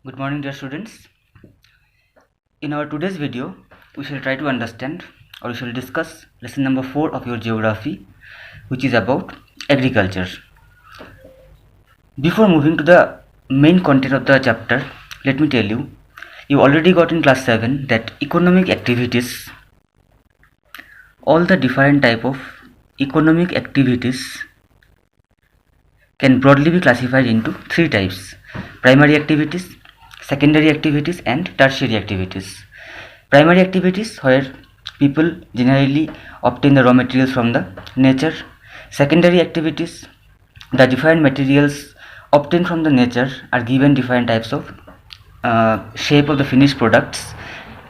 Good morning, dear students. In our today's video, we shall try to understand or we shall discuss lesson number 4 of your geography, which is about agriculture. Before moving to the main content of the chapter, let me tell you, you already got in class 7 that economic activities, all the different type of economic activities can broadly be classified into three types: primary activities, secondary activities and tertiary activities. Primary activities, where people generally obtain the raw materials from the nature. Secondary activities, the different materials obtained from the nature are given different types of shape of the finished products.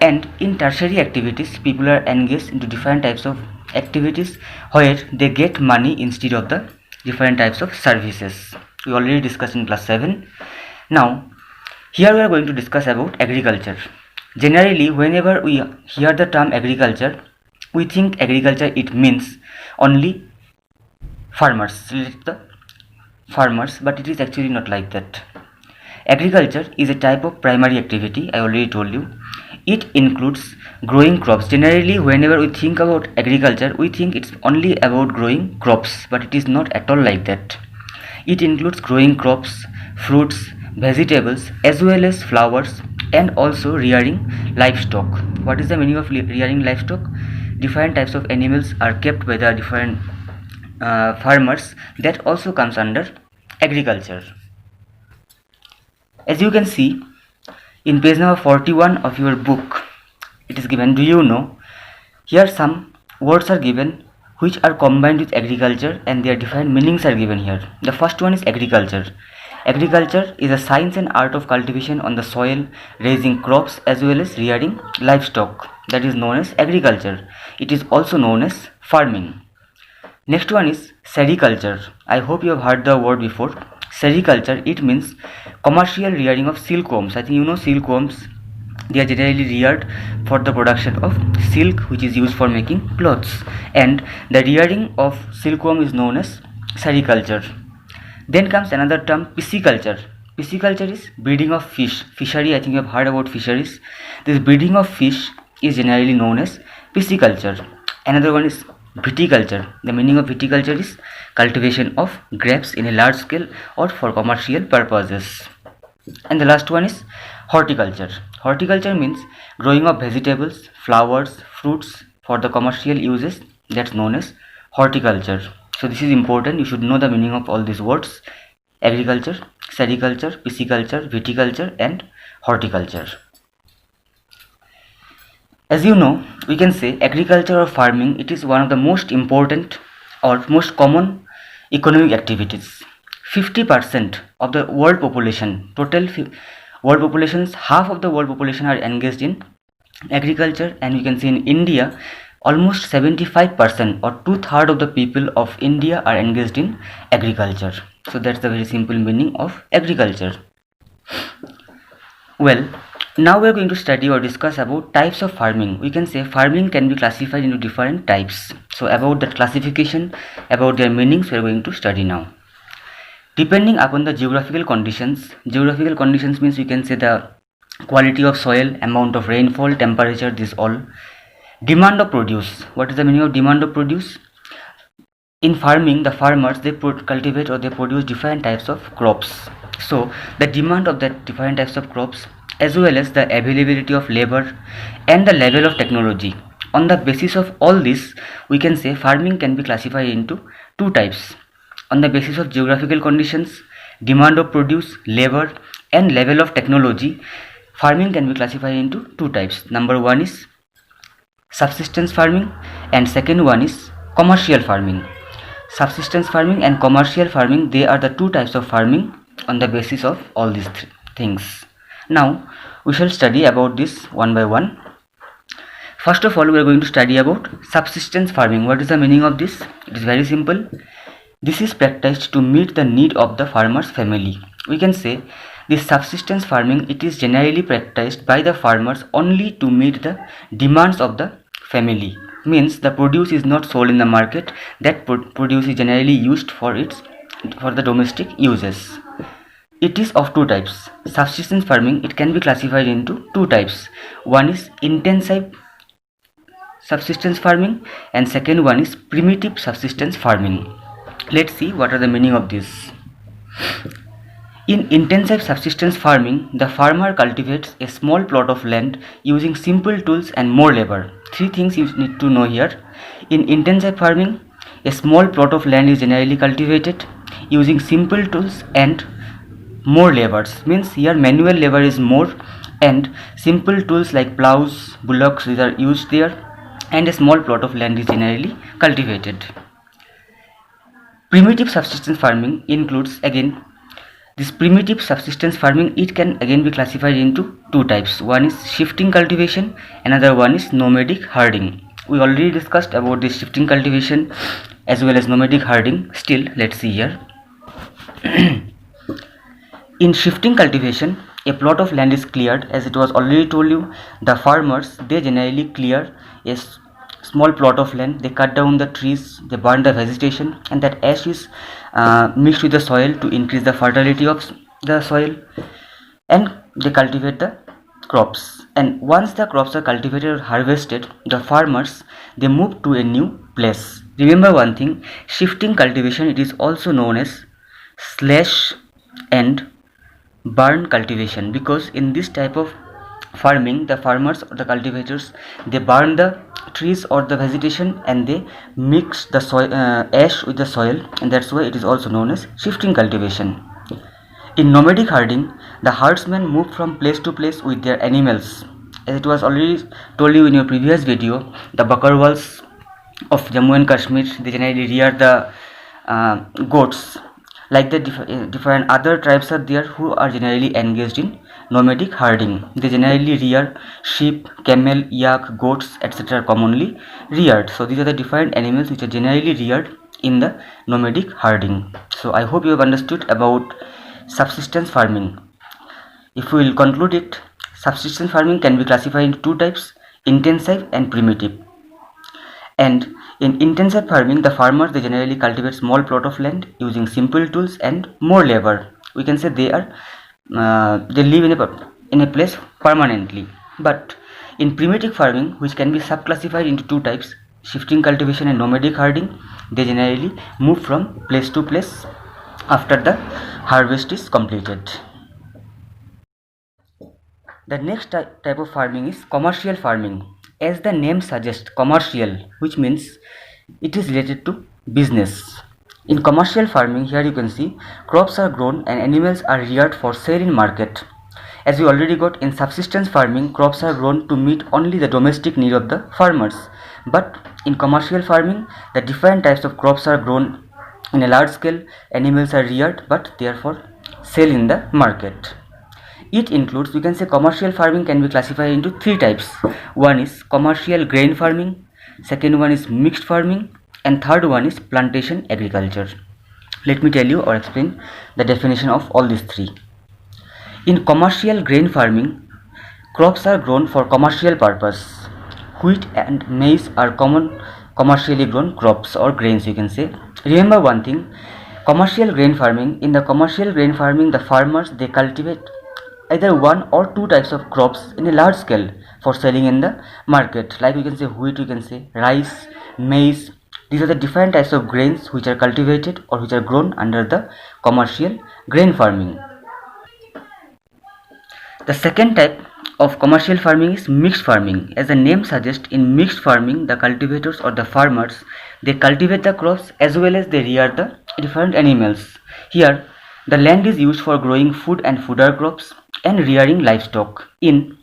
And in tertiary activities, people are engaged into different types of activities where they get money instead of the different types of services. We already discussed in class 7. Now here we are going to discuss about agriculture. Generally, whenever we hear the term agriculture, we think agriculture it means only farmers, related to the farmers, but it is actually not like that. Agriculture is a type of primary activity, I already told you. It includes growing crops. Generally, whenever we think about agriculture, we think it's only about growing crops, but it is not at all like that. It includes growing crops, fruits, vegetables, as well as flowers, and also rearing livestock. What is the meaning of rearing livestock? Different types of animals are kept by the different farmers. That also comes under agriculture. As you can see in page number 41 of your book, it is given, do you know? Here some words are given which are combined with agriculture and their different meanings are given here. The first one is agriculture. Agriculture is a science and art of cultivation on the soil, raising crops as well as rearing livestock. That is known as agriculture. It is also known as farming. Next one is sericulture. I hope you have heard the word before. Sericulture, it means commercial rearing of silkworms. I think you know silkworms. They are generally reared for the production of silk, which is used for making clothes, and the rearing of silkworm is known as sericulture. Then comes another term, pisciculture. Pisciculture is breeding of fish. Fishery, I think you have heard about fisheries. This breeding of fish is generally known as pisciculture. Another one is viticulture. The meaning of viticulture is cultivation of grapes in a large scale or for commercial purposes. And the last one is horticulture. Horticulture means growing of vegetables, flowers, fruits for the commercial uses. That's known as horticulture. So this is important. You should know the meaning of all these words: agriculture, sericulture, pisciculture, viticulture and horticulture. As you know, we can say agriculture or farming, it is one of the most important or most common economic activities. 50% of the world population, total world populations, half of the world population are engaged in agriculture, and we can see in India almost 75% or 2/3 of the people of India are engaged in agriculture. So that's the very simple meaning of agriculture. Well, now we are going to study or discuss about types of farming. We can say farming can be classified into different types. So about that classification, about their meanings, we are going to study now. Depending upon the geographical conditions means we can say the quality of soil, amount of rainfall, temperature, this all. Demand of produce. What is the meaning of demand of produce? In farming, the farmers, they cultivate or they produce different types of crops. So the demand of that different types of crops, as well as the availability of labor and the level of technology. On the basis of all this, we can say farming can be classified into two types. On the basis of geographical conditions, demand of produce, labor and level of technology, farming can be classified into two types. Number one is subsistence farming and second one is commercial farming. Subsistence farming and commercial farming, they are the two types of farming on the basis of all these things. Now we shall study about this one by one. First of all, we are going to study about subsistence farming. What is the meaning of this? It is very simple. This is practiced to meet the need of the farmer's family. We can say this subsistence farming, it is generally practiced by the farmers only to meet the demands of the family. Means the produce is not sold in the market. That produce is generally used for the domestic uses. It is of two types. Subsistence farming, it can be classified into two types. One is intensive subsistence farming and second one is primitive subsistence farming. Let's see what are the meaning of this. In intensive subsistence farming, the farmer cultivates a small plot of land using simple tools and more labor. Three things you need to know here. In intensive farming, a small plot of land is generally cultivated using simple tools and more labors. Means here manual labor is more and simple tools like plows, bullocks, these are used there, and a small plot of land is generally cultivated. Primitive subsistence farming includes again this primitive subsistence farming. It can again be classified into two types. One is shifting cultivation, another one is nomadic herding. We already discussed about this shifting cultivation as well as nomadic herding. Still, let's see here. In shifting cultivation, a plot of land is cleared. As it was already told you, the farmers, they generally clear a small plot of land, they cut down the trees, they burn the vegetation, and that ash is mixed with the soil to increase the fertility of the soil, and they cultivate the crops. And once the crops are cultivated or harvested, the farmers, they move to a new place. Remember one thing, shifting cultivation, it is also known as slash and burn cultivation, because in this type of farming, the farmers or the cultivators, they burn the trees or the vegetation and they mix the soil, ash with the soil, and that's why it is also known as shifting cultivation. In nomadic herding, the herdsmen move from place to place with their animals. As it was already told you in your previous video, the Bakarwals of Jammu and Kashmir, they generally rear the goats. Like the different other tribes are there who are generally engaged in nomadic herding. They generally rear sheep, camel, yak, goats, etc. are commonly reared. So these are the different animals which are generally reared in the nomadic herding. So I hope you have understood about subsistence farming. If we will conclude it, subsistence farming can be classified into two types, intensive and primitive. And in intensive farming, the farmers, they generally cultivate small plot of land using simple tools and more labor. We can say they live in a place permanently. But in primitive farming, which can be subclassified into two types, shifting cultivation and nomadic herding, they generally move from place to place after the harvest is completed. The next type of farming is commercial farming. As the name suggests, commercial, which means it is related to business. In commercial farming, here you can see crops are grown and animals are reared for sale in market. As we already got in subsistence farming, crops are grown to meet only the domestic need of the farmers. But in commercial farming, the different types of crops are grown in a large scale, animals are reared but therefore sale in the market. It includes, we can say, commercial farming can be classified into three types. One is commercial grain farming, second one is mixed farming, and third one is plantation agriculture. Let me tell you or explain the definition of all these three. In commercial grain farming, crops are grown for commercial purpose. Wheat and maize are common commercially grown crops or grains, you can say. Remember one thing, commercial grain farming, in the commercial grain farming, the farmers, they cultivate either one or two types of crops in a large scale for selling in the market. Like we can say wheat, we can say rice, maize. These are the different types of grains which are cultivated or which are grown under the commercial grain farming. The second type of commercial farming is mixed farming. As the name suggests, in mixed farming, the cultivators or the farmers, they cultivate the crops as well as they rear the different animals. Here, the land is used for growing food and fodder crops and rearing livestock. In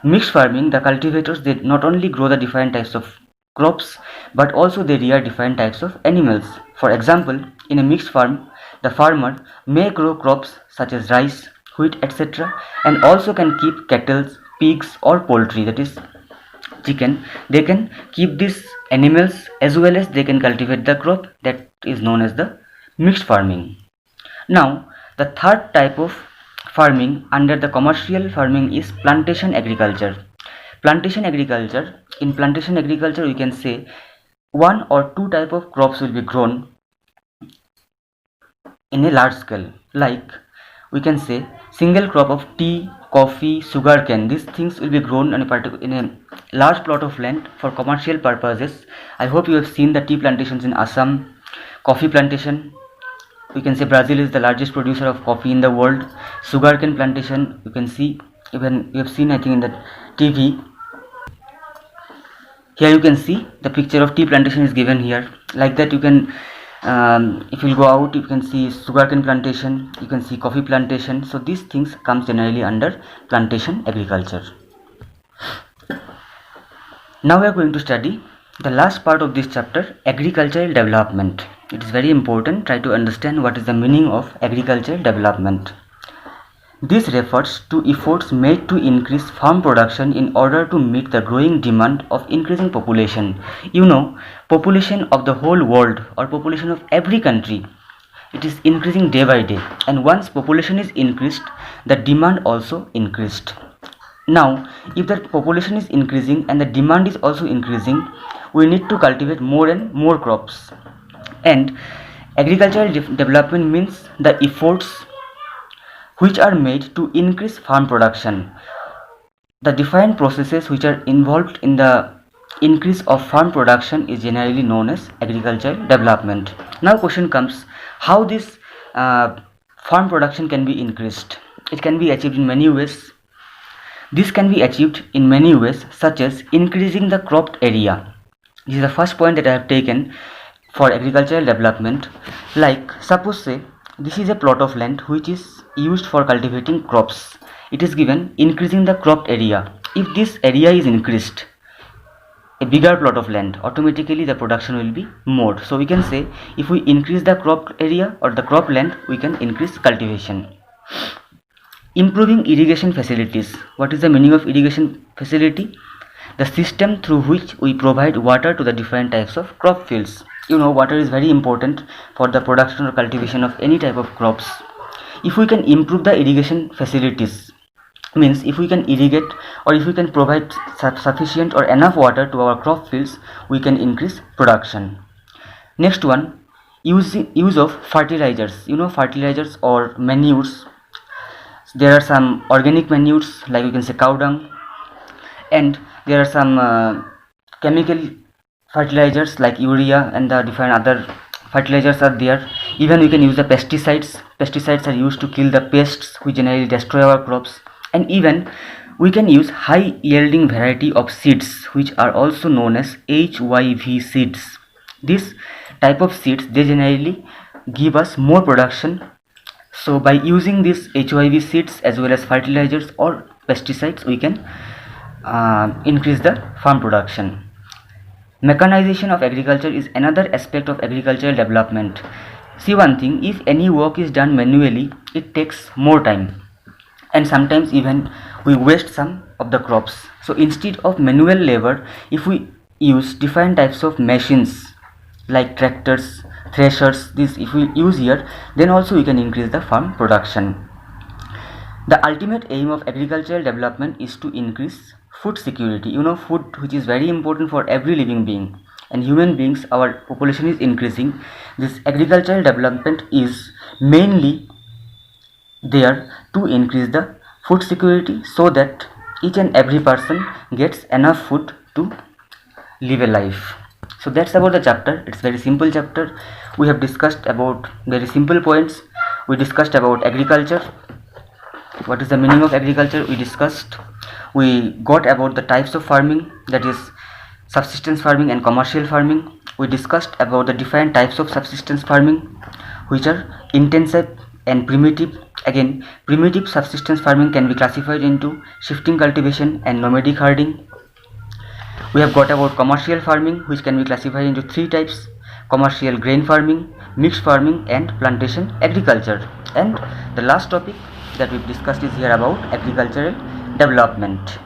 mixed farming, the cultivators, they not only grow the different types of crops but also they rear different types of animals. For example, in a mixed farm, the farmer may grow crops such as rice, wheat, etc., and also can keep cattle, pigs, or poultry, that is chicken. They can keep these animals as well as they can cultivate the crop, that is known as the mixed farming. Now, the third type of farming under the commercial farming is plantation agriculture. Plantation agriculture, in plantation agriculture, we can say one or two type of crops will be grown in a large scale. Like we can say single crop of tea, coffee, sugarcane. These things will be grown in a large plot of land for commercial purposes. I hope you have seen the tea plantations in Assam, coffee plantation. We can say Brazil is the largest producer of coffee in the world. Sugarcane plantation, you can see, even you have seen, I think, in the TV. Here you can see the picture of tea plantation is given here. Like that, you can, if you go out, you can see sugarcane plantation, you can see coffee plantation. So these things comes generally under plantation agriculture. Now we are going to study the last part of this chapter, agricultural development. It is very important. Try to understand what is the meaning of agricultural development. This refers to efforts made to increase farm production in order to meet the growing demand of increasing population. You know, population of the whole world or population of every country, it is increasing day by day, and once population is increased, the demand also increased. Now, if the population is increasing and the demand is also increasing, we need to cultivate more and more crops. And agricultural development means the efforts which are made to increase farm production. The defined processes which are involved in the increase of farm production is generally known as agricultural development. Now question comes, how this farm production can be increased? It can be achieved in many ways. This can be achieved in many ways, such as increasing the cropped area. This is the first point that I have taken for agricultural development. Like, suppose say this is a plot of land which is used for cultivating crops. It is given increasing the cropped area. If this area is increased, a bigger plot of land, automatically the production will be more. So we can say if we increase the cropped area or the crop land, we can increase cultivation. Improving irrigation facilities. What is the meaning of irrigation facility? The system through which we provide water to the different types of crop fields. You know, water is very important for the production or cultivation of any type of crops. If we can improve the irrigation facilities, means if we can irrigate or if we can provide sufficient or enough water to our crop fields, we can increase production. Next one, use of fertilizers. You know, fertilizers or manures. There are some organic manures, like you can say cow dung, and there are some chemical fertilizers like urea, and the different other fertilizers are there. Even we can use the pesticides. Pesticides are used to kill the pests which generally destroy our crops. And even we can use high yielding variety of seeds which are also known as HYV seeds. This type of seeds, they generally give us more production. So by using these HYV seeds as well as fertilizers or pesticides, we can increase the farm production. Mechanization of agriculture is another aspect of agricultural development. See one thing, if any work is done manually, it takes more time, and sometimes even we waste some of the crops. So instead of manual labor, if we use different types of machines like tractors, threshers, this if we use here, then also we can increase the farm production. The ultimate aim of agricultural development is to increase food security. You know, food which is very important for every living being, and human beings, our population is increasing. This agricultural development is mainly there to increase the food security so that each and every person gets enough food to live a life. So that's about the chapter. It's very simple chapter. We have discussed about very simple points. We discussed about agriculture. What is the meaning of agriculture? We discussed. We got about the types of farming, that is subsistence farming and commercial farming. We discussed about the different types of subsistence farming, which are intensive and primitive. Again, primitive subsistence farming can be classified into shifting cultivation and nomadic herding. We have got about commercial farming, which can be classified into three types: commercial grain farming, mixed farming, and plantation agriculture. And the last topic that we've discussed is here about agricultural development.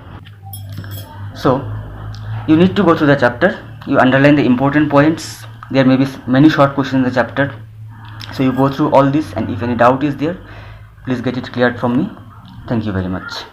So you need to go through the chapter. You underline the important points. There may be many short questions in the chapter, so you go through all this, and if any doubt is there, please get it cleared from me. Thank you very much.